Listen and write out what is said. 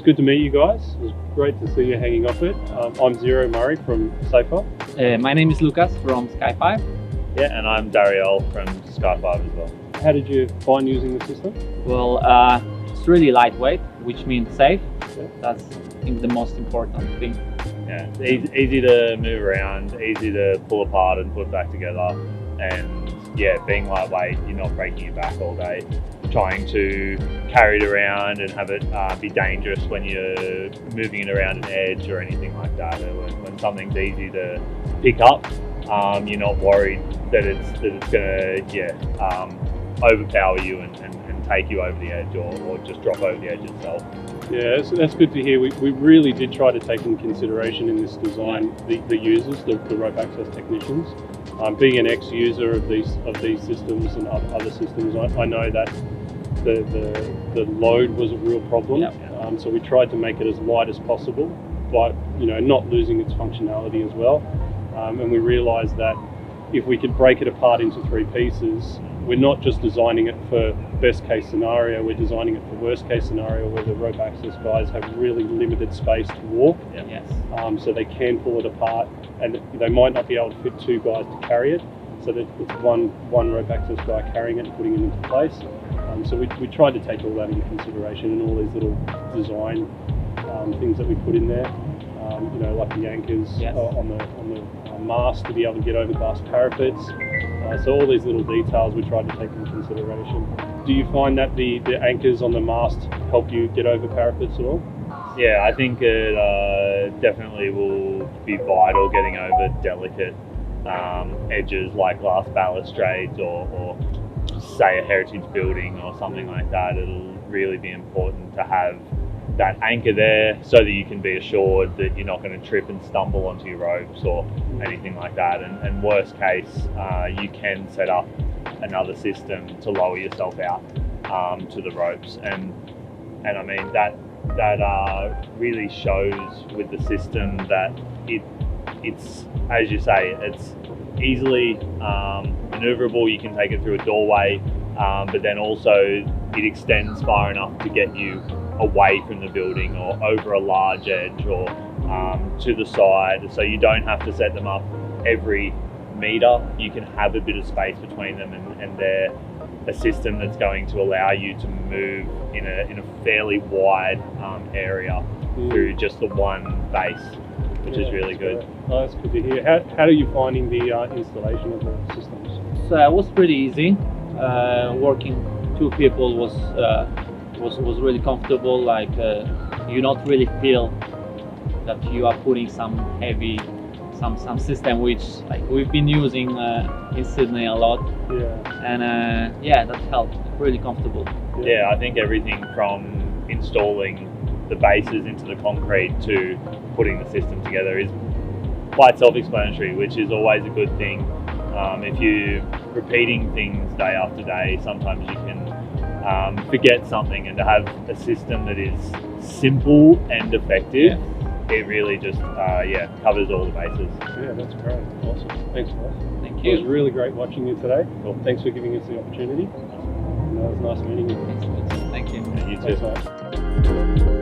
was good to meet you guys. It was great to see you hanging off it. I'm Zero Murray from SAFETY. My name is Lucas from Sky5. Yeah, and I'm Dariel from Sky5 as well. How did you find using the system? Well, it's really lightweight, which means safe. Yeah. That's, I think, the most important thing. Yeah, it's easy to move around, easy to pull apart and put back together, and yeah, being lightweight, you're not breaking your back all day trying to carry it around and have it be dangerous when you're moving it around an edge or anything like that. When something's easy to pick up, you're not worried that it's going to overpower you and take you over the edge or just drop over the edge itself. Yeah, that's good to hear. We really did try to take into consideration in this design the users, the rope access technicians. Being an ex-user of these systems and other systems, I know that the load was a real problem. Yep. So we tried to make it as light as possible, but not losing its functionality as well. And we realised that if we could break it apart into 3 pieces, we're not just designing it for best case scenario, we're designing it for worst case scenario where the rope access guys have really limited space to walk. Yeah. Yes. So they can pull it apart, and they might not be able to fit 2 guys to carry it, so that it's one rope access guy carrying it and putting it into place. So we tried to take all that into consideration and all these little design things that we put in there. Like the anchors. Yes. On the mast to be able to get over glass parapets. So all these little details we tried to take into consideration. Do you find that the anchors on the mast help you get over parapets at all? Yeah, I think it definitely will be vital getting over delicate edges like glass balustrades or say a heritage building or something like that. It'll really be important to have that anchor there so that you can be assured that you're not going to trip and stumble onto your ropes or anything like that. And worst case, you can set up another system to lower yourself out to the ropes. And I mean that really shows with the system that it's, as you say, it's easily maneuverable. You can take it through a doorway, but then also it extends far enough to get you away from the building or over a large edge or to the side, so you don't have to set them up every metre. You can have a bit of space between them, and they're a system that's going to allow you to move in a fairly wide area through just the one base, which is really good. Oh, that's good to hear. How are you finding the installation of the systems? So it was pretty easy. Working 2 people was really comfortable. Like you not really feel that you are putting some heavy some system which like we've been using in Sydney a lot. Yeah. And that helped. Really comfortable. Yeah, I think everything from installing the bases into the concrete to putting the system together is quite self-explanatory, which is always a good thing. If you're repeating things day after day, sometimes you can forget something, and to have a system that is simple and effective, it really just covers all the bases. Yeah, that's great. Awesome. Thanks, guys. Thank you. It was really great watching you today. Cool. Thanks for giving us the opportunity. It was nice meeting you. Thank you. And you too. Thanks, mate.